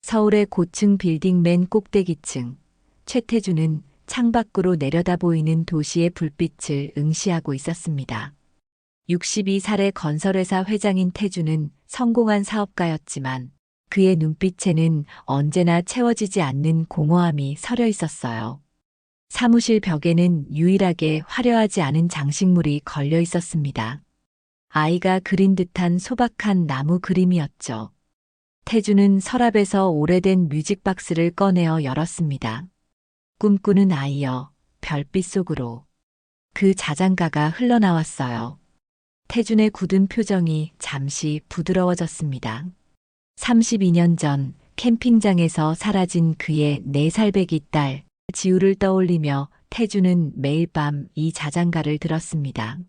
서울의 고층 빌딩 맨 꼭대기층. 최태준은 창밖으로 내려다 보이는 도시의 불빛을 응시하고 있었습니다. 62살의 건설회사 회장인 태준은 성공한 사업가였지만 그의 눈빛에는 언제나 채워지지 않는 공허함이 서려 있었어요. 사무실 벽에는 유일하게 화려하지 않은 장식물이 걸려 있었습니다. 아이가 그린 듯한 소박한 나무 그림이었죠. 태준은 서랍에서 오래된 뮤직박스를 꺼내어 열었습니다. 꿈꾸는 아이여, 별빛 속으로. 그 자장가가 흘러나왔어요. 태준의 굳은 표정이 잠시 부드러워졌습니다. 32년 전 캠핑장에서 사라진 그의 4살배기 딸 지우를 떠올리며 태준은 매일 밤 이 자장가를 들었습니다.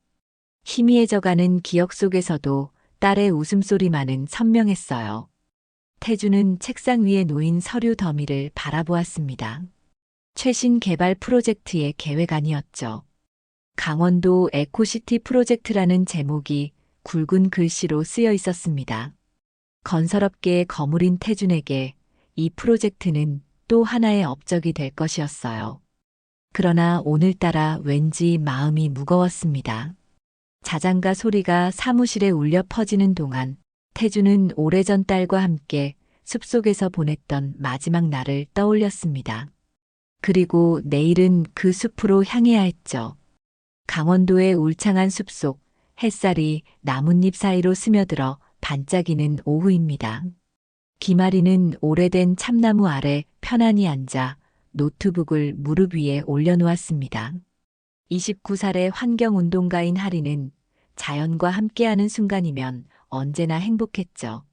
희미해져가는 기억 속에서도 딸의 웃음소리만은 선명했어요. 태준은 책상 위에 놓인 서류 더미를 바라보았습니다. 최신 개발 프로젝트의 계획안이었죠. 강원도 에코시티 프로젝트라는 제목이 굵은 글씨로 쓰여 있었습니다. 건설업계의 거물인 태준에게 이 프로젝트는 또 하나의 업적이 될 것이었어요. 그러나 오늘따라 왠지 마음이 무거웠습니다. 자장가 소리가 사무실에 울려 퍼지는 동안 태준은 오래전 딸과 함께 숲속에서 보냈던 마지막 날을 떠올렸습니다. 그리고 내일은 그 숲으로 향해야 했죠. 강원도의 울창한 숲속, 햇살이 나뭇잎 사이로 스며들어 반짝이는 오후입니다. 김아리는 오래된 참나무 아래 편안히 앉아 노트북을 무릎 위에 올려놓았습니다. 29살의 환경운동가인 하리는 자연과 함께하는 순간이면 언제나 행복했죠.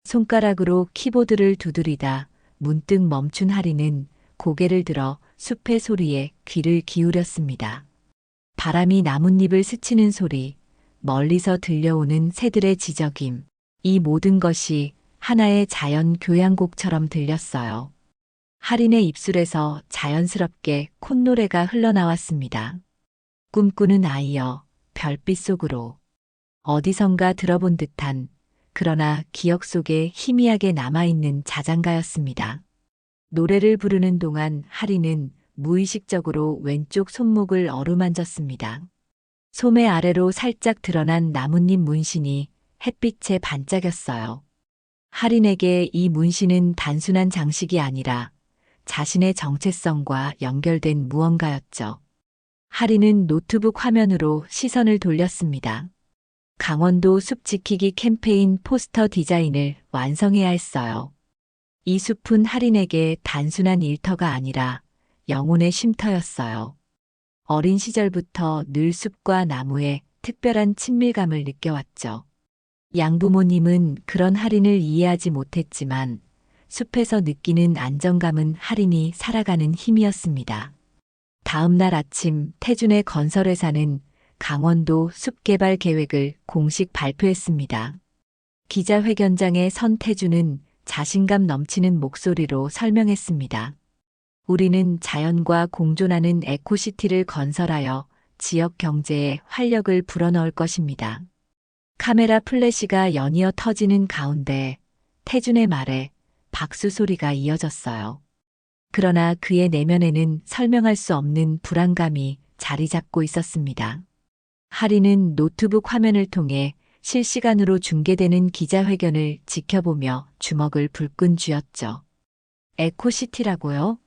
손가락으로 키보드를 두드리다 문득 멈춘 하리는 고개를 들어 숲의 소리에 귀를 기울였습니다. 바람이 나뭇잎을 스치는 소리, 멀리서 들려오는 새들의 지저김, 이 모든 것이 하나의 자연 교향곡처럼 들렸어요. 하린의 입술에서 자연스럽게 콧노래가 흘러나왔습니다. 꿈꾸는 아이여, 별빛 속으로. 어디선가 들어본 듯한, 그러나 기억 속에 희미하게 남아있는 자장가였습니다. 노래를 부르는 동안 하린은 무의식적으로 왼쪽 손목을 어루만졌습니다. 소매 아래로 살짝 드러난 나뭇잎 문신이 햇빛에 반짝였어요. 하린에게 이 문신은 단순한 장식이 아니라 자신의 정체성과 연결된 무언가였죠. 하린은 노트북 화면으로 시선을 돌렸습니다. 강원도 숲 지키기 캠페인 포스터 디자인을 완성해야 했어요. 이 숲은 하린에게 단순한 일터가 아니라 영혼의 쉼터였어요. 어린 시절부터 늘 숲과 나무에 특별한 친밀감을 느껴왔죠. 양부모님은 그런 하린을 이해하지 못했지만 숲에서 느끼는 안정감은 하린이 살아가는 힘이었습니다. 다음 날 아침 태준의 건설회사는 강원도 숲개발 계획을 공식 발표했습니다. 기자회견장에 선 태준은 자신감 넘치는 목소리로 설명했습니다. 우리는 자연과 공존하는 에코시티를 건설하여 지역 경제에 활력을 불어넣을 것입니다. 카메라 플래시가 연이어 터지는 가운데 태준의 말에 박수 소리가 이어졌어요. 그러나 그의 내면에는 설명할 수 없는 불안감이 자리 잡고 있었습니다. 하린은 노트북 화면을 통해 실시간으로 중계되는 기자회견을 지켜보며 주먹을 불끈 쥐었죠. 에코시티라고요?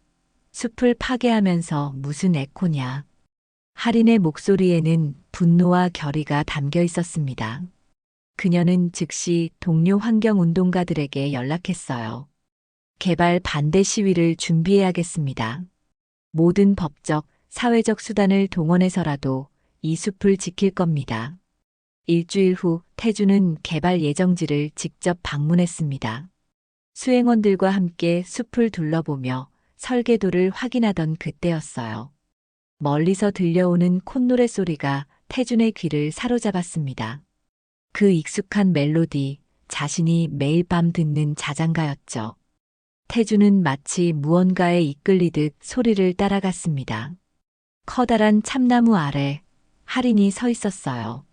숲을 파괴하면서 무슨 에코냐. 하린의 목소리에는 분노와 결의가 담겨 있었습니다. 그녀는 즉시 동료 환경운동가들에게 연락했어요. 개발 반대 시위를 준비해야겠습니다. 모든 법적, 사회적 수단을 동원해서라도 이 숲을 지킬 겁니다. 일주일 후 태준은 개발 예정지를 직접 방문했습니다. 수행원들과 함께 숲을 둘러보며 설계도를 확인하던 그때였어요. 멀리서 들려오는 콧노래 소리가 태준의 귀를 사로잡았습니다. 그 익숙한 멜로디, 자신이 매일 밤 듣는 자장가였죠. 태준은 마치 무언가에 이끌리듯 소리를 따라갔습니다. 커다란 참나무 아래 하린이 서 있었어요.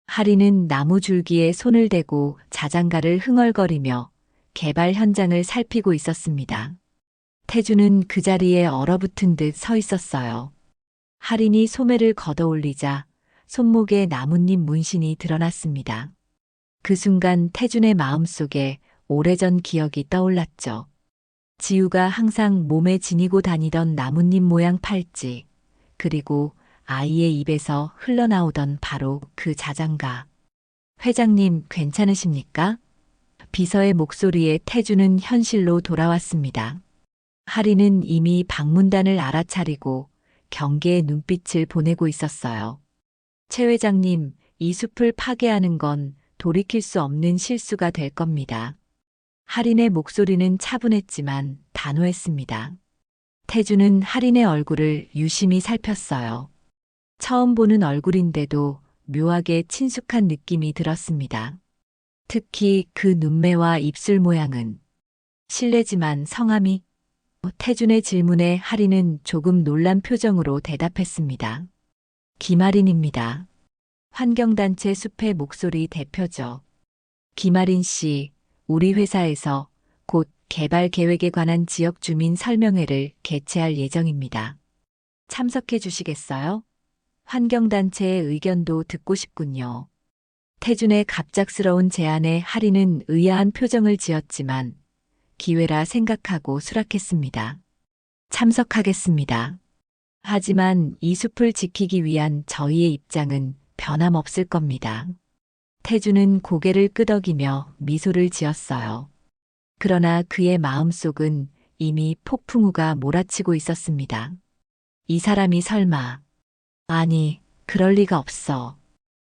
하린은 나무 줄기에 손을 대고 자장가를 흥얼거리며 개발 현장을 살피고 있었습니다. 태주는 그 자리에 얼어붙은 듯 서 있었어요. 할인이 소매를 걷어올리자 손목에 나뭇잎 문신이 드러났습니다. 그 순간 태준의 마음속에 오래전 기억이 떠올랐죠. 지우가 항상 몸에 지니고 다니던 나뭇잎 모양 팔찌, 그리고 아이의 입에서 흘러나오던 바로 그 자장가. 회장님, 괜찮으십니까? 비서의 목소리에 태주는 현실로 돌아왔습니다. 할인은 이미 방문단을 알아차리고 경계의 눈빛을 보내고 있었어요. 최 회장님, 이 숲을 파괴하는 건 돌이킬 수 없는 실수가 될 겁니다. 할인의 목소리는 차분했지만 단호했습니다. 태주는 할인의 얼굴을 유심히 살폈어요. 처음 보는 얼굴인데도 묘하게 친숙한 느낌이 들었습니다. 특히 그 눈매와 입술 모양은. 실례지만 성함이? 태준의 질문에 할인은 조금 놀란 표정으로 대답했습니다. 김아린입니다. 환경단체 숲의 목소리 대표죠. 김아린 씨, 우리 회사에서 곧 개발 계획에 관한 지역 주민 설명회를 개최할 예정입니다. 참석해 주시겠어요? 환경단체의 의견도 듣고 싶군요. 태준의 갑작스러운 제안에 할인은 의아한 표정을 지었지만 기회라 생각하고 수락했습니다. 참석하겠습니다. 하지만 이 숲을 지키기 위한 저희의 입장은 변함없을 겁니다. 태준은 고개를 끄덕이며 미소를 지었어요. 그러나 그의 마음속은 이미 폭풍우가 몰아치고 있었습니다. 이 사람이 설마. 아니, 그럴 리가 없어.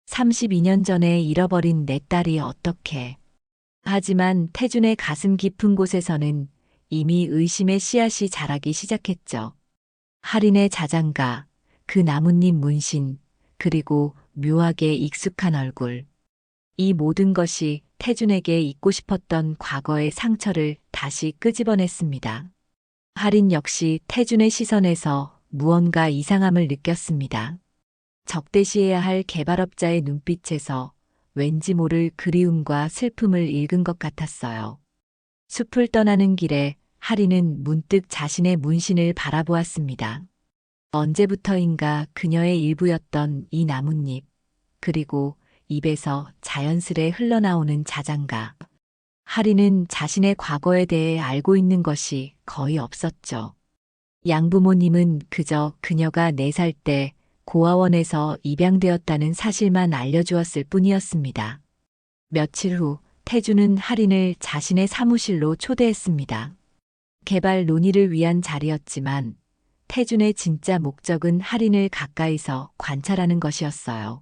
32년 전에 잃어버린 내 딸이 어떻게. 하지만 태준의 가슴 깊은 곳에서는 이미 의심의 씨앗이 자라기 시작했죠. 할인의 자장가, 그 나뭇잎 문신, 그리고 묘하게 익숙한 얼굴. 이 모든 것이 태준에게 잊고 싶었던 과거의 상처를 다시 끄집어냈습니다. 할인 역시 태준의 시선에서 무언가 이상함을 느꼈습니다. 적대시해야 할 개발업자의 눈빛에서 왠지 모를 그리움과 슬픔을 읽은 것 같았어요. 숲을 떠나는 길에 할인은 문득 자신의 문신을 바라보았습니다. 언제부터인가 그녀의 일부였던 이 나뭇잎, 그리고 입에서 자연스레 흘러나오는 자장가. 할인은 자신의 과거에 대해 알고 있는 것이 거의 없었죠. 양부모님은 그저 그녀가 4살 때 고아원에서 입양되었다는 사실만 알려주었을 뿐이었습니다. 며칠 후 태주는 할인을 자신의 사무실로 초대했습니다. 개발 논의를 위한 자리였지만 태준의 진짜 목적은 할인을 가까이서 관찰하는 것이었어요.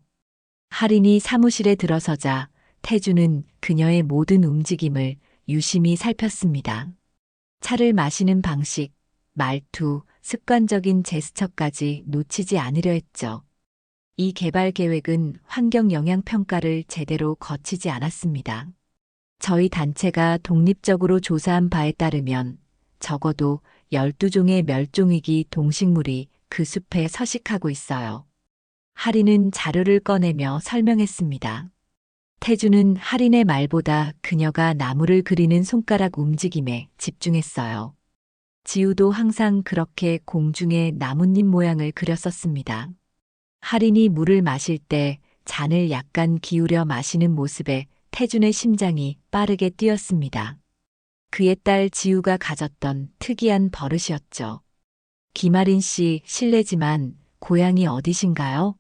할인이 사무실에 들어서자 태준은 그녀의 모든 움직임을 유심히 살폈습니다. 차를 마시는 방식, 말투, 습관적인 제스처까지 놓치지 않으려 했죠. 이 개발 계획은 환경 영향 평가를 제대로 거치지 않았습니다. 저희 단체가 독립적으로 조사한 바에 따르면 적어도 12종의 멸종위기 동식물이 그 숲에 서식하고 있어요. 할인은 자료를 꺼내며 설명했습니다. 태주는 할인의 말보다 그녀가 나무를 그리는 손가락 움직임에 집중했어요. 지우도 항상 그렇게 공중에 나뭇잎 모양을 그렸었습니다. 할인이 물을 마실 때 잔을 약간 기울여 마시는 모습에 태준의 심장이 빠르게 뛰었습니다. 그의 딸 지우가 가졌던 특이한 버릇이었죠. 김아린 씨, 실례지만 고향이 어디신가요?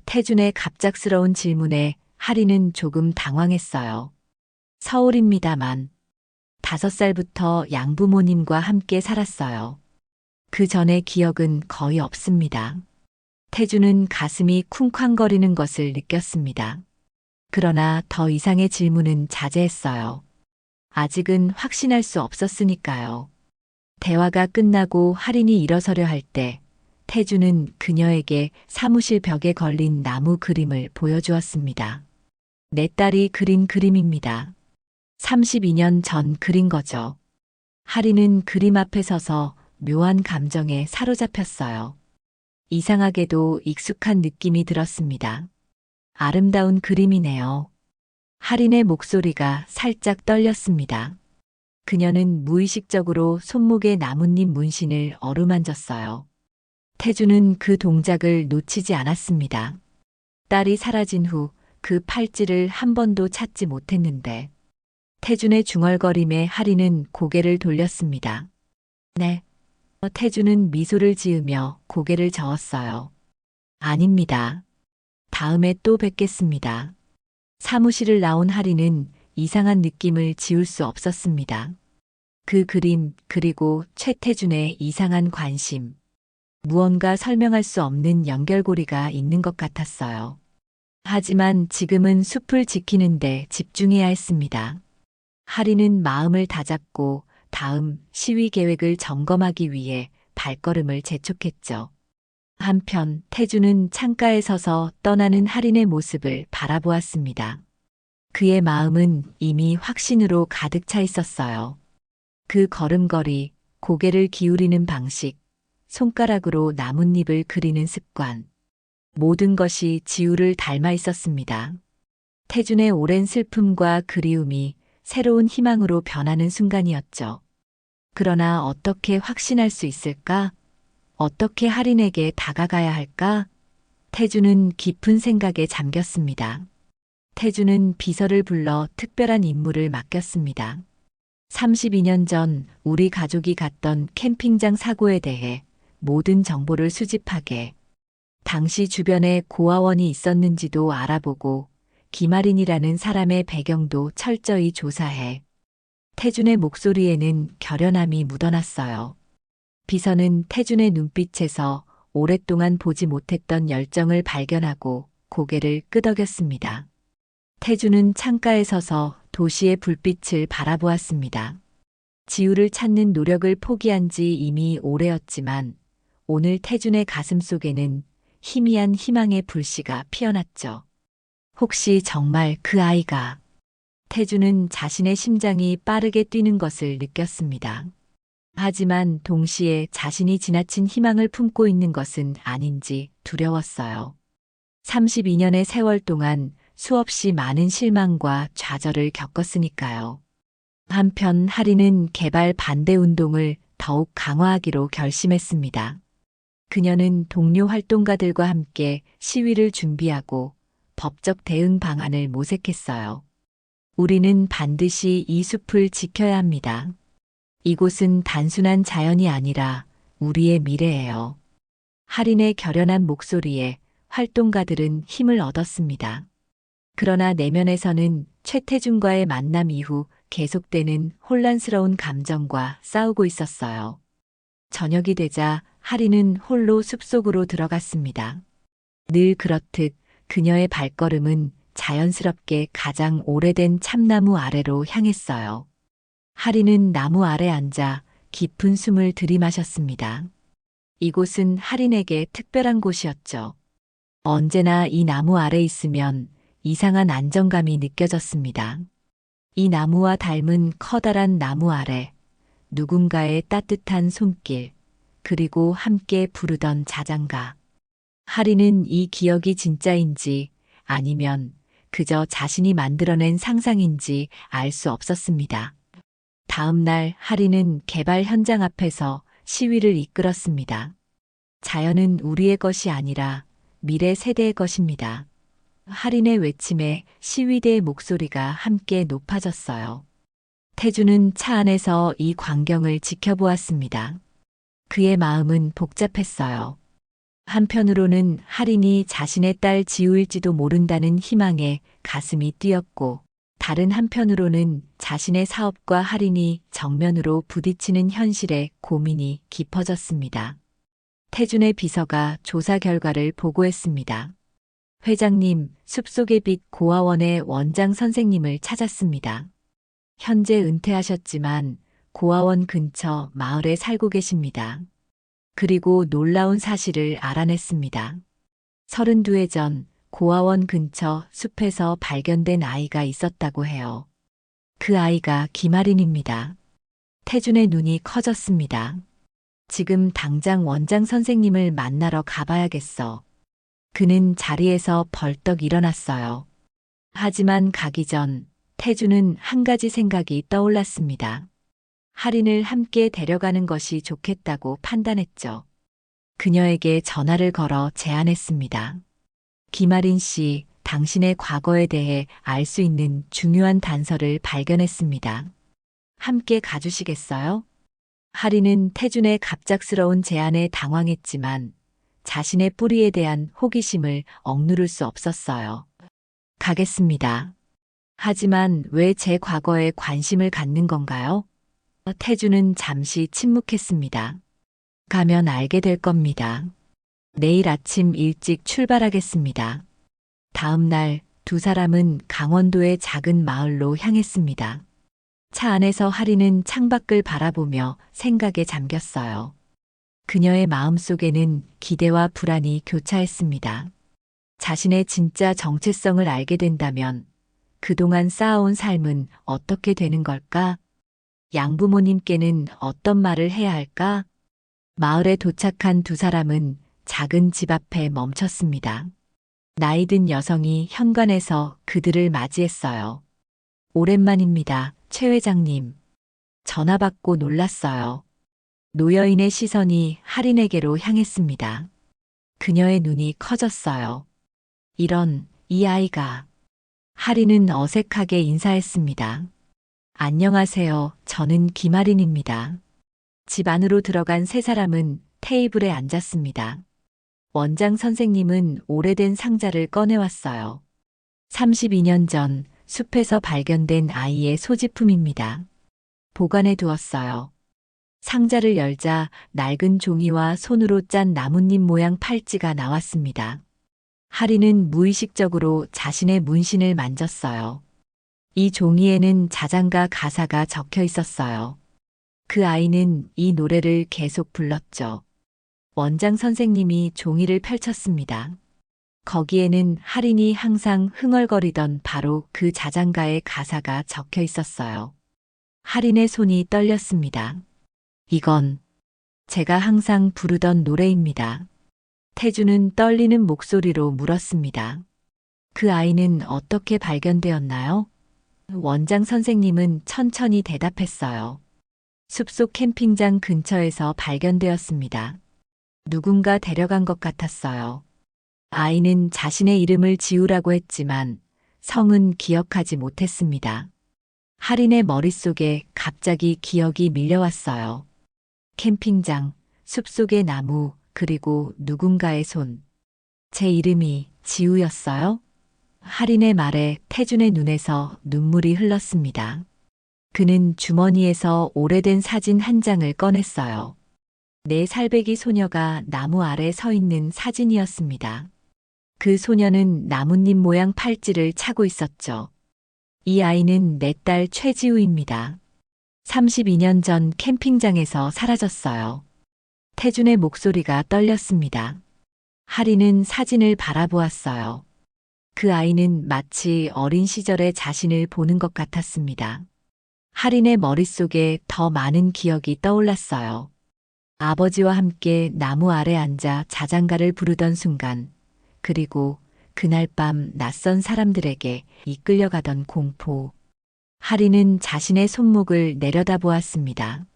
태준의 갑작스러운 질문에 할인은 조금 당황했어요. 서울입니다만 5살부터 양부모님과 함께 살았어요. 그 전의 기억은 거의 없습니다. 태준은 가슴이 쿵쾅거리는 것을 느꼈습니다. 그러나 더 이상의 질문은 자제했어요. 아직은 확신할 수 없었으니까요. 대화가 끝나고 할인이 일어서려 할 때 태준은 그녀에게 사무실 벽에 걸린 나무 그림을 보여주었습니다. 내 딸이 그린 그림입니다. 32년 전 그린 거죠. 할인은 그림 앞에 서서 묘한 감정에 사로잡혔어요. 이상하게도 익숙한 느낌이 들었습니다. 아름다운 그림이네요. 할인의 목소리가 살짝 떨렸습니다. 그녀는 무의식적으로 손목에 나뭇잎 문신을 어루만졌어요. 태주는 그 동작을 놓치지 않았습니다. 딸이 사라진 후 그 팔찌를 한 번도 찾지 못했는데 태준의 중얼거림에 하리는 고개를 돌렸습니다. 네. 태준은 미소를 지으며 고개를 저었어요. 아닙니다. 다음에 또 뵙겠습니다. 사무실을 나온 하리는 이상한 느낌을 지울 수 없었습니다. 그 그림, 그리고 최태준의 이상한 관심. 무언가 설명할 수 없는 연결고리가 있는 것 같았어요. 하지만 지금은 숲을 지키는데 집중해야 했습니다. 하리는 마음을 다잡고 다음 시위 계획을 점검하기 위해 발걸음을 재촉했죠. 한편 태주는 창가에 서서 떠나는 하린의 모습을 바라보았습니다. 그의 마음은 이미 확신으로 가득 차 있었어요. 그 걸음걸이, 고개를 기울이는 방식, 손가락으로 나뭇잎을 그리는 습관. 모든 것이 지우를 닮아 있었습니다. 태준의 오랜 슬픔과 그리움이 새로운 희망으로 변하는 순간이었죠. 그러나 어떻게 확신할 수 있을까? 어떻게 하린에게 다가가야 할까? 태준은 깊은 생각에 잠겼습니다. 태준은 비서를 불러 특별한 임무를 맡겼습니다. 32년 전 우리 가족이 갔던 캠핑장 사고에 대해 모든 정보를 수집하게, 당시 주변에 고아원이 있었는지도 알아보고 김아린이라는 사람의 배경도 철저히 조사해. 태준의 목소리에는 결연함이 묻어났어요. 비서는 태준의 눈빛에서 오랫동안 보지 못했던 열정을 발견하고 고개를 끄덕였습니다. 태준은 창가에 서서 도시의 불빛을 바라보았습니다. 지우를 찾는 노력을 포기한 지 이미 오래였지만 오늘 태준의 가슴 속에는 희미한 희망의 불씨가 피어났죠. 혹시 정말 그 아이가... 태준은 자신의 심장이 빠르게 뛰는 것을 느꼈습니다. 하지만 동시에 자신이 지나친 희망을 품고 있는 것은 아닌지 두려웠어요. 32년의 세월 동안 수없이 많은 실망과 좌절을 겪었으니까요. 한편 하리는 개발 반대 운동을 더욱 강화하기로 결심했습니다. 그녀는 동료 활동가들과 함께 시위를 준비하고 법적 대응 방안을 모색했어요. 우리는 반드시 이 숲을 지켜야 합니다. 이곳은 단순한 자연이 아니라 우리의 미래예요. 하린의 결연한 목소리에 활동가들은 힘을 얻었습니다. 그러나 내면에서는 최태준과의 만남 이후 계속되는 혼란스러운 감정과 싸우고 있었어요. 저녁이 되자 하리는 홀로 숲속으로 들어갔습니다. 늘 그렇듯 그녀의 발걸음은 자연스럽게 가장 오래된 참나무 아래로 향했어요. 하리는 나무 아래 앉아 깊은 숨을 들이마셨습니다. 이곳은 하린에게 특별한 곳이었죠. 언제나 이 나무 아래 있으면 이상한 안정감이 느껴졌습니다. 이 나무와 닮은 커다란 나무 아래, 누군가의 따뜻한 손길, 그리고 함께 부르던 자장가. 하리는 이 기억이 진짜인지 아니면 그저 자신이 만들어낸 상상인지 알 수 없었습니다. 다음 날 하리는 개발 현장 앞에서 시위를 이끌었습니다. 자연은 우리의 것이 아니라 미래 세대의 것입니다. 하린의 외침에 시위대의 목소리가 함께 높아졌어요. 태주는 차 안에서 이 광경을 지켜보았습니다. 그의 마음은 복잡했어요. 한편으로는 하린이 자신의 딸 지우일지도 모른다는 희망에 가슴이 뛰었고, 다른 한편으로는 자신의 사업과 하린이 정면으로 부딪히는 현실에 고민이 깊어졌습니다. 태준의 비서가 조사 결과를 보고했습니다. 회장님, 숲속의 빛 고아원의 원장 선생님을 찾았습니다. 현재 은퇴하셨지만 고아원 근처 마을에 살고 계십니다. 그리고 놀라운 사실을 알아냈습니다. 32해 전 고아원 근처 숲에서 발견된 아이가 있었다고 해요. 그 아이가 김아린입니다. 태준의 눈이 커졌습니다. 지금 당장 원장 선생님을 만나러 가봐야겠어. 그는 자리에서 벌떡 일어났어요. 하지만 가기 전 태준은 한 가지 생각이 떠올랐습니다. 할인을 함께 데려가는 것이 좋겠다고 판단했죠. 그녀에게 전화를 걸어 제안했습니다. 김아린 씨, 당신의 과거에 대해 알 수 있는 중요한 단서를 발견했습니다. 함께 가주시겠어요? 할인은 태준의 갑작스러운 제안에 당황했지만 자신의 뿌리에 대한 호기심을 억누를 수 없었어요. 가겠습니다. 하지만 왜 제 과거에 관심을 갖는 건가요? 태준은 잠시 침묵했습니다. 가면 알게 될 겁니다. 내일 아침 일찍 출발하겠습니다. 다음 날 두 사람은 강원도의 작은 마을로 향했습니다. 차 안에서 하리는 창밖을 바라보며 생각에 잠겼어요. 그녀의 마음속에는 기대와 불안이 교차했습니다. 자신의 진짜 정체성을 알게 된다면 그동안 쌓아온 삶은 어떻게 되는 걸까? 양부모님께는 어떤 말을 해야 할까? 마을에 도착한 두 사람은 작은 집 앞에 멈췄습니다. 나이든 여성이 현관에서 그들을 맞이했어요. 오랜만입니다, 최 회장님. 전화 받고 놀랐어요. 노여인의 시선이 할인에게로 향했습니다. 그녀의 눈이 커졌어요. 이 아이가. 할인은 어색하게 인사했습니다. 안녕하세요, 저는 김아린입니다. 집 안으로 들어간 세 사람은 테이블에 앉았습니다. 원장 선생님은 오래된 상자를 꺼내왔어요. 32년 전 숲에서 발견된 아이의 소지품입니다. 보관해 두었어요. 상자를 열자 낡은 종이와 손으로 짠 나뭇잎 모양 팔찌가 나왔습니다. 하리는 무의식적으로 자신의 문신을 만졌어요. 이 종이에는 자장가 가사가 적혀 있었어요. 그 아이는 이 노래를 계속 불렀죠. 원장 선생님이 종이를 펼쳤습니다. 거기에는 할인이 항상 흥얼거리던 바로 그 자장가의 가사가 적혀 있었어요. 할인의 손이 떨렸습니다. 이건 제가 항상 부르던 노래입니다. 태주는 떨리는 목소리로 물었습니다. 그 아이는 어떻게 발견되었나요? 원장 선생님은 천천히 대답했어요. 숲속 캠핑장 근처에서 발견되었습니다. 누군가 데려간 것 같았어요. 아이는 자신의 이름을 지우라고 했지만 성은 기억하지 못했습니다. 할인의 머릿속에 갑자기 기억이 밀려왔어요. 캠핑장, 숲속의 나무, 그리고 누군가의 손. 제 이름이 지우였어요? 할인의 말에 태준의 눈에서 눈물이 흘렀습니다. 그는 주머니에서 오래된 사진 한 장을 꺼냈어요. 네 살배기 소녀가 나무 아래 서 있는 사진이었습니다. 그 소녀는 나뭇잎 모양 팔찌를 차고 있었죠. 이 아이는 내 딸 최지우입니다. 32년 전 캠핑장에서 사라졌어요. 태준의 목소리가 떨렸습니다. 하리는 사진을 바라보았어요. 그 아이는 마치 어린 시절의 자신을 보는 것 같았습니다. 하린의 머릿속에 더 많은 기억이 떠올랐어요. 아버지와 함께 나무 아래 앉아 자장가를 부르던 순간, 그리고 그날 밤 낯선 사람들에게 이끌려가던 공포. 하린은 자신의 손목을 내려다보았습니다.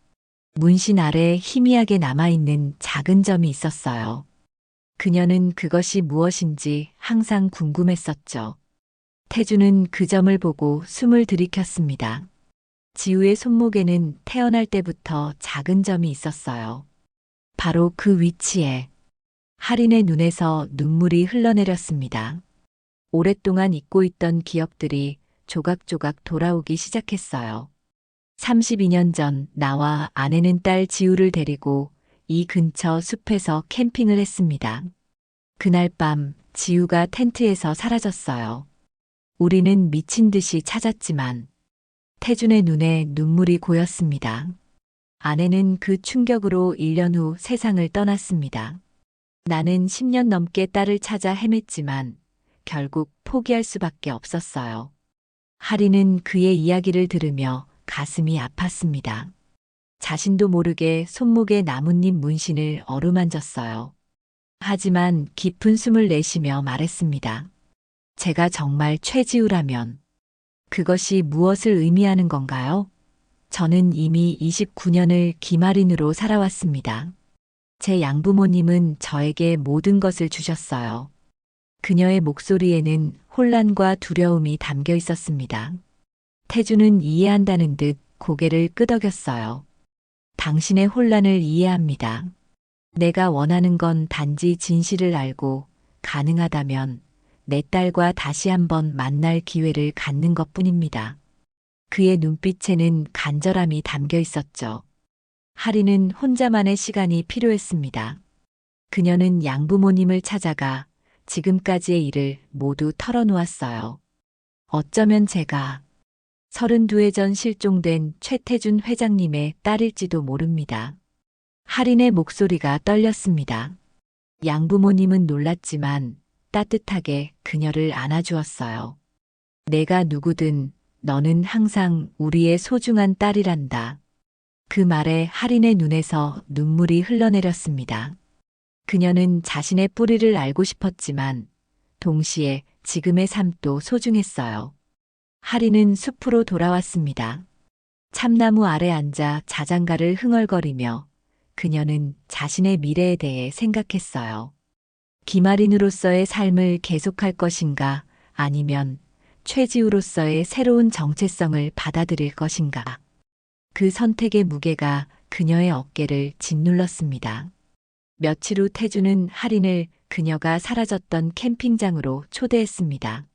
문신 아래 희미하게 남아있는 작은 점이 있었어요. 그녀는 그것이 무엇인지 항상 궁금했었죠. 태주는 그 점을 보고 숨을 들이켰습니다. 지우의 손목에는 태어날 때부터 작은 점이 있었어요. 바로 그 위치에. 할인의 눈에서 눈물이 흘러내렸습니다. 오랫동안 잊고 있던 기억들이 조각조각 돌아오기 시작했어요. 32년 전 나와 아내는 딸 지우를 데리고 이 근처 숲에서 캠핑을 했습니다. 그날 밤 지우가 텐트에서 사라졌어요. 우리는 미친 듯이 찾았지만 태준의 눈에 눈물이 고였습니다. 아내는 그 충격으로 1년 후 세상을 떠났습니다. 나는 10년 넘게 딸을 찾아 헤맸지만 결국 포기할 수밖에 없었어요. 하리는 그의 이야기를 들으며 가슴이 아팠습니다. 자신도 모르게 손목에 나뭇잎 문신을 어루만졌어요. 하지만 깊은 숨을 내쉬며 말했습니다. 제가 정말 최지우라면 그것이 무엇을 의미하는 건가요? 저는 이미 29년을 김아린으로 살아왔습니다. 제 양부모님은 저에게 모든 것을 주셨어요. 그녀의 목소리에는 혼란과 두려움이 담겨 있었습니다. 태주는 이해한다는 듯 고개를 끄덕였어요. 당신의 혼란을 이해합니다. 내가 원하는 건 단지 진실을 알고 가능하다면 내 딸과 다시 한번 만날 기회를 갖는 것뿐입니다. 그의 눈빛에는 간절함이 담겨 있었죠. 하리는 혼자만의 시간이 필요했습니다. 그녀는 양부모님을 찾아가 지금까지의 일을 모두 털어놓았어요. 어쩌면 제가 32해 전 실종된 최태준 회장님의 딸일지도 모릅니다. 할인의 목소리가 떨렸습니다. 양부모님은 놀랐지만 따뜻하게 그녀를 안아주었어요. 내가 누구든 너는 항상 우리의 소중한 딸이란다. 그 말에 할인의 눈에서 눈물이 흘러내렸습니다. 그녀는 자신의 뿌리를 알고 싶었지만 동시에 지금의 삶도 소중했어요. 할인은 숲으로 돌아왔습니다. 참나무 아래 앉아 자장가를 흥얼거리며 그녀는 자신의 미래에 대해 생각했어요. 김아린으로서의 삶을 계속할 것인가 아니면 최지우로서의 새로운 정체성을 받아들일 것인가. 그 선택의 무게가 그녀의 어깨를 짓눌렀습니다. 며칠 후 태주는 할인을 그녀가 사라졌던 캠핑장으로 초대했습니다.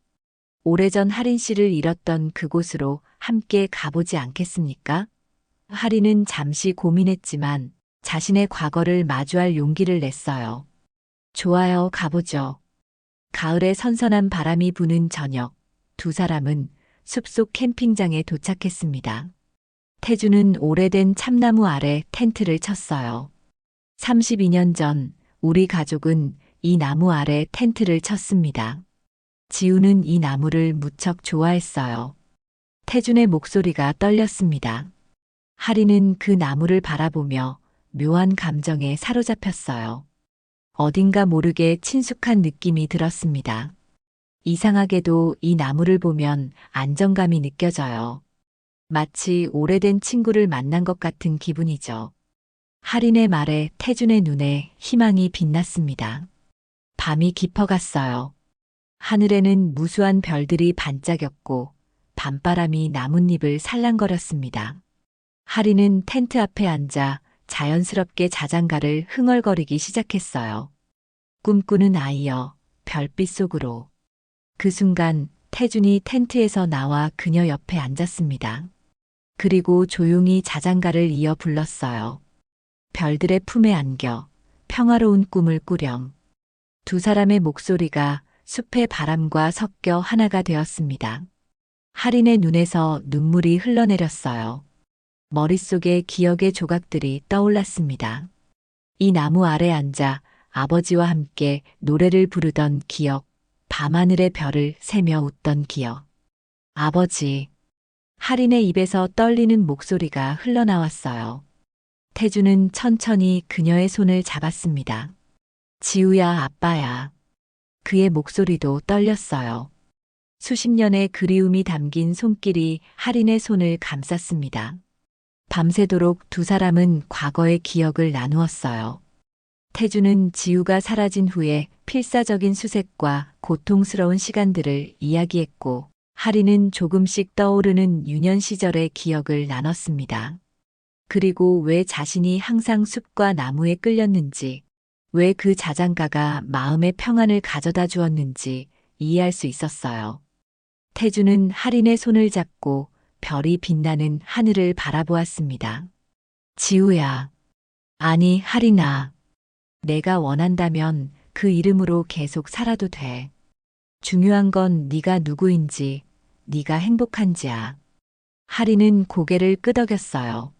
오래전 할인 씨를 잃었던 그곳으로 함께 가보지 않겠습니까? 할인은 잠시 고민했지만 자신의 과거를 마주할 용기를 냈어요. 좋아요, 가보죠. 가을에 선선한 바람이 부는 저녁, 두 사람은 숲속 캠핑장에 도착했습니다. 태주는 오래된 참나무 아래 텐트를 쳤어요. 32년 전 우리 가족은 이 나무 아래 텐트를 쳤습니다. 지우는 이 나무를 무척 좋아했어요. 태준의 목소리가 떨렸습니다. 하리는 그 나무를 바라보며 묘한 감정에 사로잡혔어요. 어딘가 모르게 친숙한 느낌이 들었습니다. 이상하게도 이 나무를 보면 안정감이 느껴져요. 마치 오래된 친구를 만난 것 같은 기분이죠. 할인의 말에 태준의 눈에 희망이 빛났습니다. 밤이 깊어갔어요. 하늘에는 무수한 별들이 반짝였고 밤바람이 나뭇잎을 살랑거렸습니다. 할인은 텐트 앞에 앉아 자연스럽게 자장가를 흥얼거리기 시작했어요. 꿈꾸는 아이여, 별빛 속으로. 그 순간 태준이 텐트에서 나와 그녀 옆에 앉았습니다. 그리고 조용히 자장가를 이어 불렀어요. 별들의 품에 안겨 평화로운 꿈을 꾸렴. 두 사람의 목소리가 숲의 바람과 섞여 하나가 되었습니다. 할인의 눈에서 눈물이 흘러내렸어요. 머릿속에 기억의 조각들이 떠올랐습니다. 이 나무 아래 앉아 아버지와 함께 노래를 부르던 기억, 밤하늘의 별을 세며 웃던 기억. 아버지. 할인의 입에서 떨리는 목소리가 흘러나왔어요. 태주는 천천히 그녀의 손을 잡았습니다. 지우야, 아빠야. 그의 목소리도 떨렸어요. 수십 년의 그리움이 담긴 손길이 할인의 손을 감쌌습니다. 밤새도록 두 사람은 과거의 기억을 나누었어요. 태주는 지우가 사라진 후에 필사적인 수색과 고통스러운 시간들을 이야기했고, 할인은 조금씩 떠오르는 유년 시절의 기억을 나눴습니다. 그리고 왜 자신이 항상 숲과 나무에 끌렸는지, 왜 그 자장가가 마음의 평안을 가져다 주었는지 이해할 수 있었어요. 태주는 할인의 손을 잡고 별이 빛나는 하늘을 바라보았습니다. 지우야. 아니, 할인아. 내가 원한다면 그 이름으로 계속 살아도 돼. 중요한 건 네가 누구인지, 네가 행복한지야. 할인은 고개를 끄덕였어요.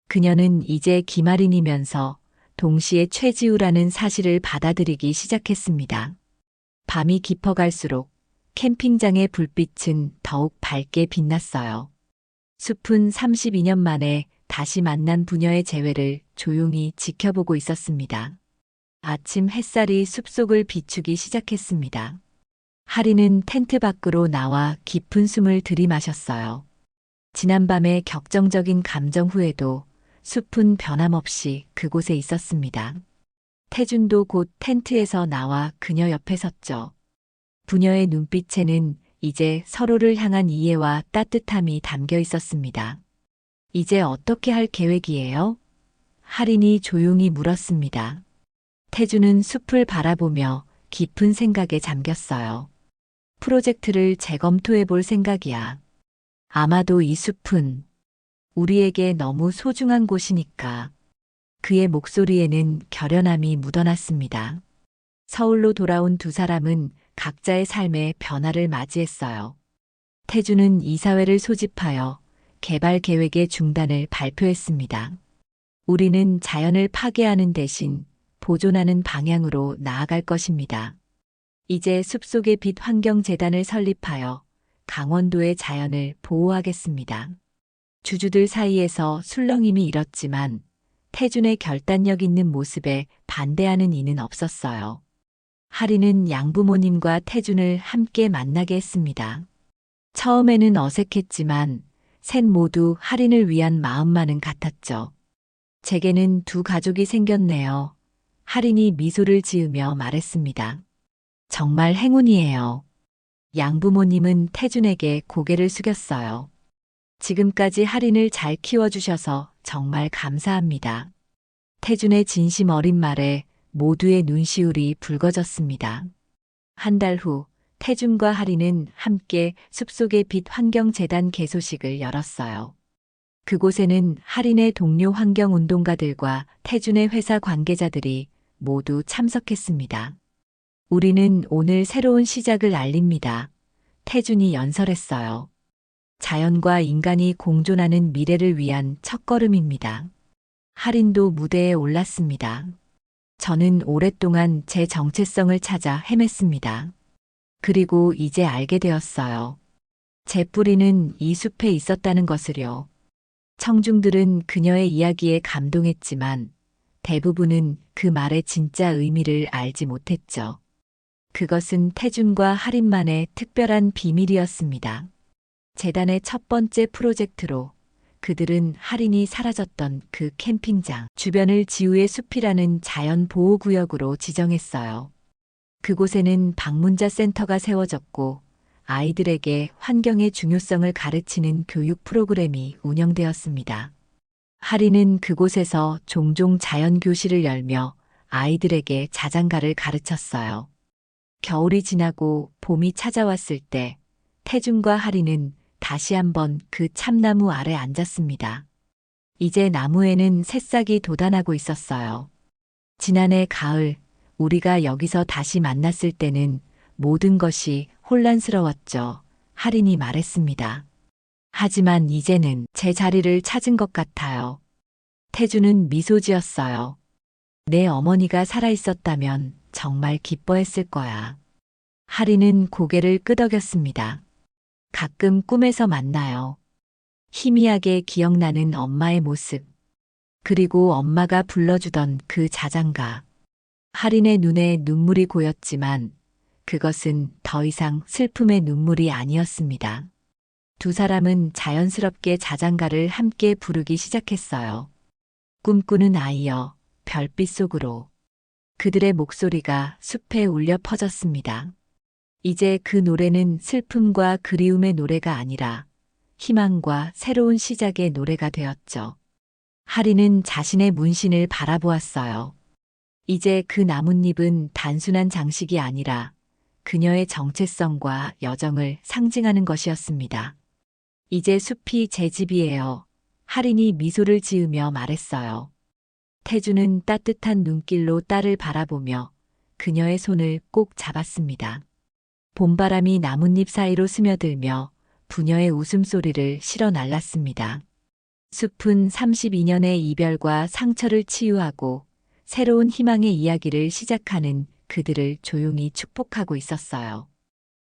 그녀는 이제 김아린이면서 동시에 최지우라는 사실을 받아들이기 시작했습니다. 밤이 깊어갈수록 캠핑장의 불빛은 더욱 밝게 빛났어요. 숲은 32년 만에 다시 만난 부녀의 재회를 조용히 지켜보고 있었습니다. 아침 햇살이 숲속을 비추기 시작했습니다. 할인은 텐트 밖으로 나와 깊은 숨을 들이마셨어요. 지난밤의 격정적인 감정 후에도 숲은 변함없이 그곳에 있었습니다. 태준도 곧 텐트에서 나와 그녀 옆에 섰죠. 부녀의 눈빛에는 이제 서로를 향한 이해와 따뜻함이 담겨 있었습니다. 이제 어떻게 할 계획이에요? 할인이 조용히 물었습니다. 태준은 숲을 바라보며 깊은 생각에 잠겼어요. 프로젝트를 재검토해 볼 생각이야. 아마도 이 숲은 우리에게 너무 소중한 곳이니까. 그의 목소리에는 결연함이 묻어났습니다. 서울로 돌아온 두 사람은 각자의 삶의 변화를 맞이했어요. 태준은 이사회를 소집하여 개발 계획의 중단을 발표했습니다. 우리는 자연을 파괴하는 대신 보존하는 방향으로 나아갈 것입니다. 이제 숲속의 빛 환경재단을 설립하여 강원도의 자연을 보호하겠습니다. 주주들 사이에서 술렁임이 일었지만 태준의 결단력 있는 모습에 반대하는 이는 없었어요. 할인은 양부모님과 태준을 함께 만나게 했습니다. 처음에는 어색했지만 셋 모두 할인을 위한 마음만은 같았죠. 제게는 두 가족이 생겼네요. 할인이 미소를 지으며 말했습니다. 정말 행운이에요. 양부모님은 태준에게 고개를 숙였어요. 지금까지 할인을 잘 키워주셔서 정말 감사합니다. 태준의 진심 어린 말에 모두의 눈시울이 붉어졌습니다. 한 달 후 태준과 할인은 함께 숲속의 빛 환경재단 개소식을 열었어요. 그곳에는 할인의 동료 환경운동가들과 태준의 회사 관계자들이 모두 참석했습니다. 우리는 오늘 새로운 시작을 알립니다. 태준이 연설했어요. 자연과 인간이 공존하는 미래를 위한 첫걸음입니다. 할인도 무대에 올랐습니다. 저는 오랫동안 제 정체성을 찾아 헤맸습니다. 그리고 이제 알게 되었어요. 제 뿌리는 이 숲에 있었다는 것을요. 청중들은 그녀의 이야기에 감동했지만 대부분은 그 말의 진짜 의미를 알지 못했죠. 그것은 태준과 할인만의 특별한 비밀이었습니다. 재단의 첫 번째 프로젝트로 그들은 할인이 사라졌던 그 캠핑장 주변을 지우의 숲이라는 자연보호구역으로 지정했어요. 그곳에는 방문자 센터가 세워졌고 아이들에게 환경의 중요성을 가르치는 교육 프로그램이 운영되었습니다. 할인은 그곳에서 종종 자연교실을 열며 아이들에게 자장가를 가르쳤어요. 겨울이 지나고 봄이 찾아왔을 때 태준과 할인은 다시 한번 그 참나무 아래 앉았습니다. 이제 나무에는 새싹이 돋아나고 있었어요. 지난해 가을 우리가 여기서 다시 만났을 때는 모든 것이 혼란스러웠죠. 할인이 말했습니다. 하지만 이제는 제 자리를 찾은 것 같아요. 태준은 미소 지었어요. 내 어머니가 살아있었다면 정말 기뻐했을 거야. 할인은 고개를 끄덕였습니다. 가끔 꿈에서 만나요. 희미하게 기억나는 엄마의 모습. 그리고 엄마가 불러주던 그 자장가. 할인의 눈에 눈물이 고였지만 그것은 더 이상 슬픔의 눈물이 아니었습니다. 두 사람은 자연스럽게 자장가를 함께 부르기 시작했어요. 꿈꾸는 아이여, 별빛 속으로. 그들의 목소리가 숲에 울려 퍼졌습니다. 이제 그 노래는 슬픔과 그리움의 노래가 아니라 희망과 새로운 시작의 노래가 되었죠. 할인은 자신의 문신을 바라보았어요. 이제 그 나뭇잎은 단순한 장식이 아니라 그녀의 정체성과 여정을 상징하는 것이었습니다. 이제 숲이 제 집이에요. 할인이 미소를 지으며 말했어요. 태준은 따뜻한 눈길로 딸을 바라보며 그녀의 손을 꼭 잡았습니다. 봄바람이 나뭇잎 사이로 스며들며 부녀의 웃음소리를 실어 날랐습니다. 숲은 32년의 이별과 상처를 치유하고 새로운 희망의 이야기를 시작하는 그들을 조용히 축복하고 있었어요.